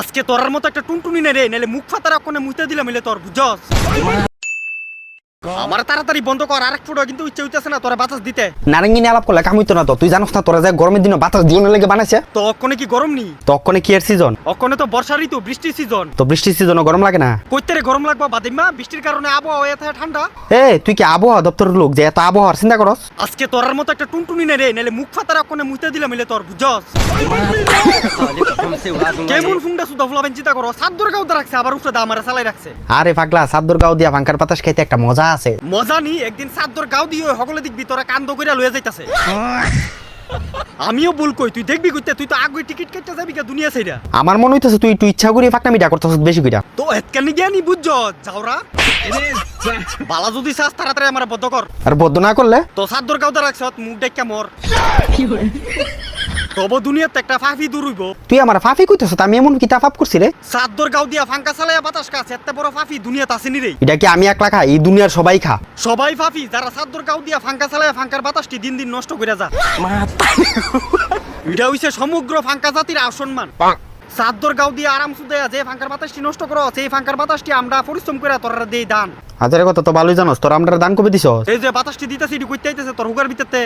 আজকে তোরার মতো একটা টুনটুনি নেই রে, নাহলে মুখ ফাতার কোনে মুইতে দিলাম মিলে তোর বুঝছস। আমার তাড়াতাড়ি বন্ধ কর, আরেক ফুটো কিন্তু ইচ্ছে হইতাছে না তোরা বাতাস দিতে। নারেঙ্গি নিয়ে আলাপ করলে কাম হইতো না তো, তুই জানোস না তোরা যে গরমের দিনে বাতাস দিওনের লেগে বানাইছে। তো অক্ষণে কি গরম নি? তো অক্ষণে কি এর সিজন? অক্ষণে তো বর্ষা ঋতু, বৃষ্টির সিজন। তো বৃষ্টির সিজনে গরম লাগে না? কইতে গরম লাগবা বাদিমা, বৃষ্টির কারণে আবহাওয়া হয়ে থাকে ঠান্ডা। তুই কি আবহাওয়া দপ্তরের লোক যে এত আবহাওয়ার চিন্তা করস? আজকে তোরার মতো একটা টুনটুনি নেই রে, নাহলে মুখ ফাতার কোনে মুইতে দিলাম মিলে তোর বুঝছস। কেমন ফুংডা সুদা ফুলাবেন চিন্তা করো, সাদ্দর গাউদা রাখছে আবার উঠে দা আমারে চালাই রাখছে। আরে পাগলা, সাদ্দর গাও দিয়া ভাঙ্কার বাতাস খাইতে একটা মজা আছে। মজা নি, একদিন সাদ্দর গাও দিয়ে সকলে দেখবি তোরা কান্দ কইরা লয়ে যাইতাছে। আমিও বল কই, তুই দেখবি কইতে, তুই তো আগে টিকিট কেটে যাবি কা দুনিয়া ছাইরা। আমার মনে হইতেছে তুই একটু ইচ্ছা করে ফাঁকনা মিটা করতেছ বেশি কইরা। তো এতকানি জ্ঞানী বুঝছ যাওরা। বালা যদি চাস তাড়াতাড়ি আমার বদ্ধ কর। আর বদ্ধ না করলে তো সাদ্দর গাউদা রাখছ মুখ ডাক্কা মর। তব দুনিয়াতে একটা ফাফি দূর হইব। তুই আমার ফাফি কইতেছ, আমি এমন কি তাফাপ করছি রে? সাদ্দর গাউ দিয়া ফাঙ্কা চালায়া বাতাস কাছে এত বড় ফাফি দুনিয়াতে আসেনি রে। এটা কি আমি একলা খা? এই দুনিয়ার সবাই খা। সবাই ফাফি, যারা সাদ্দর গাউ দিয়া ফাঙ্কা চালায়া ফাঙ্কার বাতাসটি দিন দিন নষ্ট কইরা যা। এটা হইছে সমগ্র ফাঙ্কা জাতির অসম্মান। সাদ্দর গাউ দিয়া আরাম সুদেয়া যে ফাঙ্কার বাতাসটি নষ্ট করো, সেই ফাঙ্কার বাতাসটি আমরা পরিশ্রম করে তোরা দেই দান। হাজারের কথা তো ভালোই জানোস, তোর আমরা দান কবে দিছস? এই যে বাতাসটি দিতেছি এটি কইতে আইতেছে তোর হুগার ভিতরতে।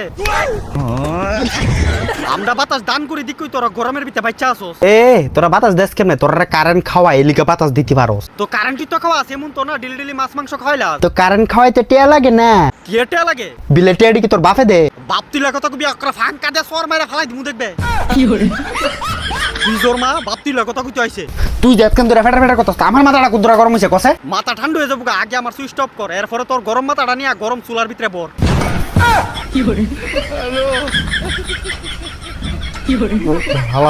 আমরা বাতাস দান করে দিকই তোরা গরমের ভিতরে বাচ্চা আসোস। তোরা বাতাস দেশ কেমনে? তোরা কারেন্ট খাওয়া এলিকা বাতাস দিতে পারোস। তো কারেন্টই তো খাওয়া আছে এমন তো না, ডেলি ডেলি মাছ মাংস খাওয়াইলা। তো কারেন্ট খাওয়াইতে টিয়া লাগে না? কি এটা লাগে? বিলে টিয়া কি তোর বাপে দে? বাপ তুই কথা কবি আকরা ফাঙ্কা দে সর মাইরা ফালাই দিমু দেখবে। তুই জোর মা বাপ তুই কথা কইতে আইছে। তুই যেতখান ধরে ফেটার ফেটার কথা, আমার মাথাটা কুদ্রা গরম হইছে কসে। মাথা ঠান্ডা হয়ে যাবো, আগে আমার সুইচ অফ কর, এরপরে তোর গরম মাথাটা নিয়ে গরম চুলার ভিতরে বর। ভালো